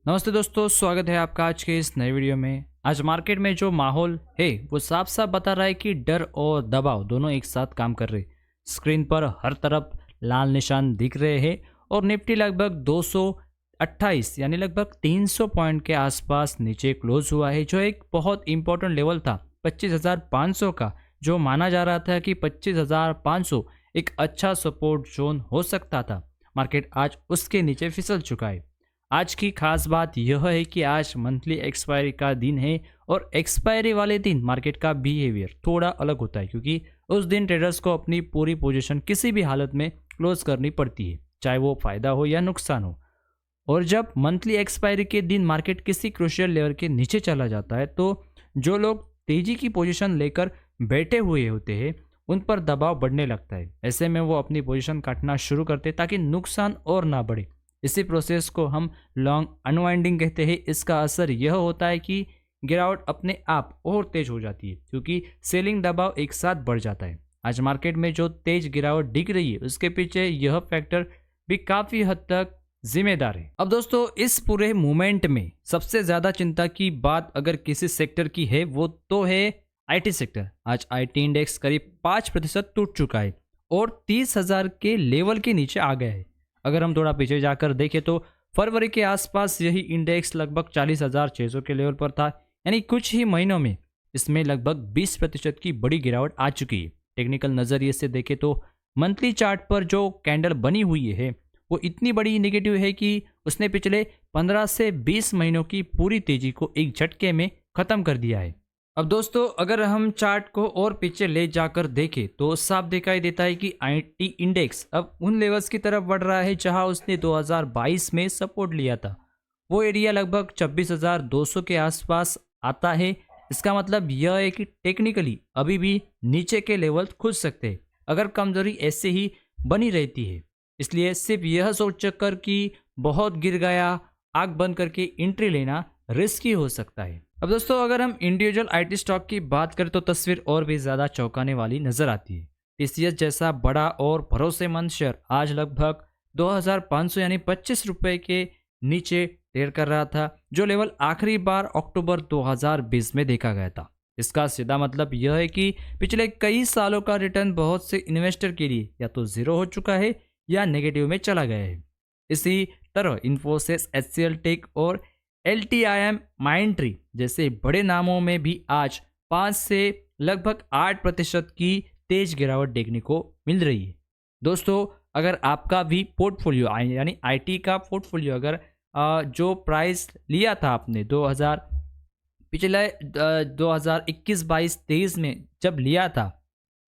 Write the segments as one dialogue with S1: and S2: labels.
S1: नमस्ते दोस्तों, स्वागत है आपका आज के इस नए वीडियो में। आज मार्केट में जो माहौल है वो साफ साफ बता रहा है कि डर और दबाव दोनों एक साथ काम कर रहे। स्क्रीन पर हर तरफ लाल निशान दिख रहे हैं और निफ्टी लगभग 228 यानी लगभग 300 पॉइंट के आसपास नीचे क्लोज हुआ है, जो एक बहुत इंपॉर्टेंट लेवल था 25,500 का, जो माना जा रहा था कि 25,500 एक अच्छा सपोर्ट जोन हो सकता था। मार्केट आज उसके नीचे फिसल चुका है। आज की खास बात यह है कि आज मंथली एक्सपायरी का दिन है और एक्सपायरी वाले दिन मार्केट का बिहेवियर थोड़ा अलग होता है, क्योंकि उस दिन ट्रेडर्स को अपनी पूरी पोजीशन किसी भी हालत में क्लोज करनी पड़ती है, चाहे वो फायदा हो या नुकसान हो। और जब मंथली एक्सपायरी के दिन मार्केट किसी क्रूशियल लेवल के नीचे चला जाता है तो जो लोग तेजी की पोजीशन लेकर बैठे हुए होते हैं उन पर दबाव बढ़ने लगता है। ऐसे में वो अपनी पोजीशन काटना शुरू करते ताकि नुकसान और ना बढ़े। इसी प्रोसेस को हम लॉन्ग अनवाइंडिंग कहते हैं। इसका असर यह होता है कि गिरावट अपने आप और तेज हो जाती है, क्योंकि सेलिंग दबाव एक साथ बढ़ जाता है। आज मार्केट में जो तेज गिरावट दिख रही है उसके पीछे यह फैक्टर भी काफ़ी हद तक जिम्मेदार है। अब दोस्तों, इस पूरे मूवमेंट में सबसे ज़्यादा चिंता की बात अगर किसी सेक्टर की है वो तो है आईटी सेक्टर। आज आईटी इंडेक्स करीब 5% टूट चुका है और 30,000 के लेवल के नीचे आ गया है। अगर हम थोड़ा पीछे जाकर देखें तो फरवरी के आसपास यही इंडेक्स लगभग 40,600 के लेवल पर था, यानी कुछ ही महीनों में इसमें लगभग 20% की बड़ी गिरावट आ चुकी है। टेक्निकल नज़रिए से देखें तो मंथली चार्ट पर जो कैंडल बनी हुई है वो इतनी बड़ी नेगेटिव है कि उसने पिछले 15 से 20 महीनों की पूरी तेजी को एक झटके में ख़त्म कर दिया है। अब दोस्तों, अगर हम चार्ट को और पीछे ले जाकर देखें तो साफ दिखाई देता है कि आईटी इंडेक्स अब उन लेवल्स की तरफ बढ़ रहा है जहां उसने 2022 में सपोर्ट लिया था। वो एरिया लगभग 26,200 के आसपास आता है। इसका मतलब यह है कि टेक्निकली अभी भी नीचे के लेवल खुल सकते हैं अगर कमजोरी ऐसे ही बनी रहती है। इसलिए सिर्फ यह सोचकर कि बहुत गिर गया, आग बंद करके एंट्री लेना रिस्की हो सकता है। अब दोस्तों, अगर हम इंडिविजुअल आईटी स्टॉक की बात करें तो तस्वीर और भी ज़्यादा चौंकाने वाली नजर आती है। टीसीएस जैसा बड़ा और भरोसेमंद शेयर आज लगभग 2,500 यानी 25 रुपये के नीचे ट्रेड कर रहा था, जो लेवल आखिरी बार अक्टूबर 2020 में देखा गया था। इसका सीधा मतलब यह है कि पिछले कई सालों का रिटर्न बहुत से इन्वेस्टर के लिए या तो जीरो हो चुका है या नेगेटिव में चला गया है। इसी तरह इन्फोसिस, एचसीएल टेक और LTIM, माइंट्री जैसे बड़े नामों में भी आज 5 से लगभग 8% की तेज गिरावट देखने को मिल रही है। दोस्तों, अगर आपका भी पोर्टफोलियो यानी आईटी का पोर्टफोलियो अगर जो प्राइस लिया था आपने 2021, 22, 23 में जब लिया था,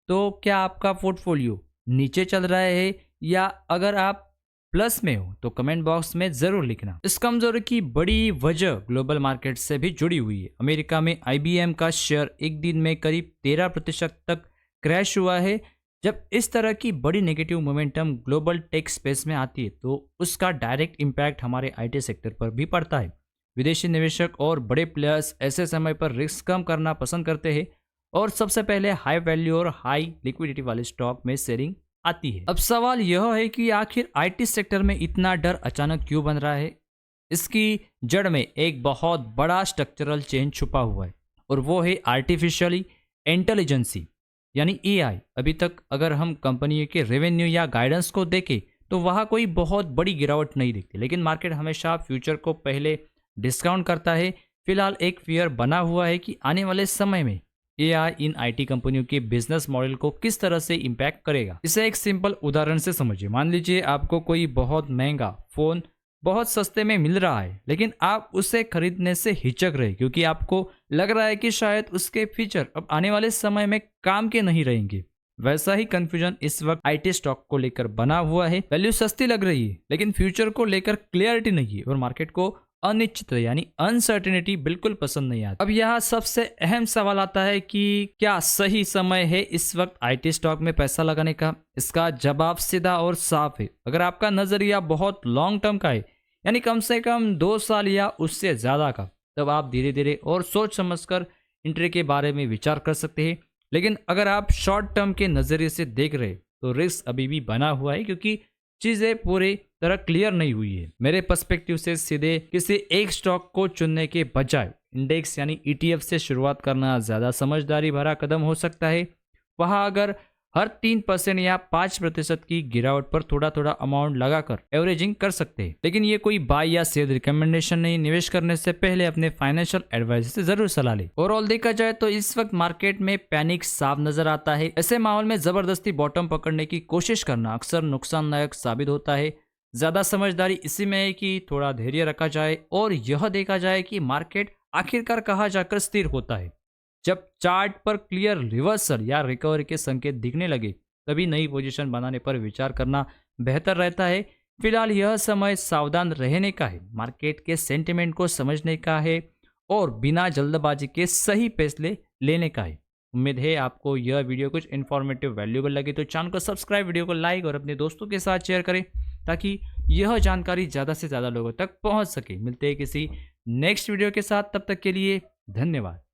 S1: तो क्या आपका पोर्टफोलियो नीचे चल रहा है या अगर आप प्लस में हो तो कमेंट बॉक्स में जरूर लिखना। इस कमजोरी की बड़ी वजह ग्लोबल मार्केट से भी जुड़ी हुई है। अमेरिका में IBM का शेयर एक दिन में करीब 13% तक क्रैश हुआ है। जब इस तरह की बड़ी negative momentum global tech space में आती है तो उसका डायरेक्ट इम्पैक्ट हमारे आईटी सेक्टर पर भी पड़ता है। विदेशी निवेशक और बड़े प्लेयर्स ऐसे समय पर रिस्क कम करना पसंद करते हैं और सबसे पहले हाई वैल्यू और हाई लिक्विडिटी वाले स्टॉक में शेयरिंग आती है। अब सवाल यह है कि आखिर आईटी सेक्टर में इतना डर अचानक क्यों बन रहा है। इसकी जड़ में एक बहुत बड़ा स्ट्रक्चरल चेंज छुपा हुआ है और वो है आर्टिफिशियली इंटेलिजेंसी यानी AI। अभी तक अगर हम कंपनी के रेवेन्यू या गाइडेंस को देखें तो वहाँ कोई बहुत बड़ी गिरावट नहीं दिखती, लेकिन मार्केट हमेशा फ्यूचर को पहले डिस्काउंट करता है। फिलहाल एक फियर बना हुआ है कि आने वाले समय में AI इन आईटी कंपनियों के बिजनेस मॉडल को किस तरह से इम्पैक्ट करेगा। इसे एक सिंपल उदाहरण से समझिए। मान लीजिए आपको कोई बहुत महंगा फोन बहुत सस्ते में मिल रहा है, लेकिन आप उसे खरीदने से हिचक रहे क्योंकि आपको लग रहा है कि शायद उसके फीचर अब आने वाले समय में काम के नहीं रहेंगे। वैसा ही कंफ्यूजन इस वक्त आईटी स्टॉक को लेकर बना हुआ है। वैल्यू सस्ती लग रही है लेकिन फ्यूचर को लेकर क्लियरिटी नहीं है और मार्केट को अनिश्चित यानी अनसर्टेनिटी बिल्कुल पसंद नहीं आता। अब यहाँ सबसे अहम सवाल आता है कि क्या सही समय है इस वक्त आईटी स्टॉक में पैसा लगाने का। इसका जवाब सीधा और साफ है। अगर आपका नजरिया बहुत लॉन्ग टर्म का है यानी कम से कम 2 साल या उससे ज्यादा का, तब आप धीरे धीरे और सोच समझकर एंट्री के बारे में विचार कर सकते हैं। लेकिन अगर आप शॉर्ट टर्म के नजरिए से देख रहे तो रिस्क अभी भी बना हुआ है, क्योंकि चीजें पूरे तरह क्लियर नहीं हुई है। मेरे पर्सपेक्टिव से सीधे किसी एक स्टॉक को चुनने के बजाय इंडेक्स यानी ETF से शुरुआत करना ज़्यादा समझदारी भरा कदम हो सकता है। वहाँ अगर हर 3% या 5% की गिरावट पर थोड़ा थोड़ा अमाउंट लगाकर एवरेजिंग कर सकते हैं। लेकिन ये कोई बाय या सेल रिकमेंडेशन नहीं। निवेश करने से पहले अपने फाइनेंशियल एडवाइजर से जरूर सलाह लें। ओवरऑल देखा जाए तो इस वक्त मार्केट में पैनिक साफ नजर आता है। ऐसे माहौल में जबरदस्ती बॉटम पकड़ने की कोशिश करना अक्सर नुकसानदायक साबित होता है। ज्यादा समझदारी इसी में है कि थोड़ा धैर्य रखा जाए और यह देखा जाए कि मार्केट आखिरकार कहाँ जाकर स्थिर होता है। जब चार्ट पर क्लियर रिवर्सल या रिकवरी के संकेत दिखने लगे तभी नई पोजीशन बनाने पर विचार करना बेहतर रहता है। फिलहाल यह समय सावधान रहने का है, मार्केट के सेंटिमेंट को समझने का है और बिना जल्दबाजी के सही फैसले लेने का है। उम्मीद है आपको यह वीडियो कुछ इन्फॉर्मेटिव वैल्यूएबल लगे तो चैनल को सब्सक्राइब, वीडियो को लाइक और अपने दोस्तों के साथ शेयर करें ताकि यह जानकारी ज़्यादा से ज़्यादा लोगों तक पहुंच सके। मिलते हैं किसी नेक्स्ट वीडियो के साथ, तब तक के लिए धन्यवाद।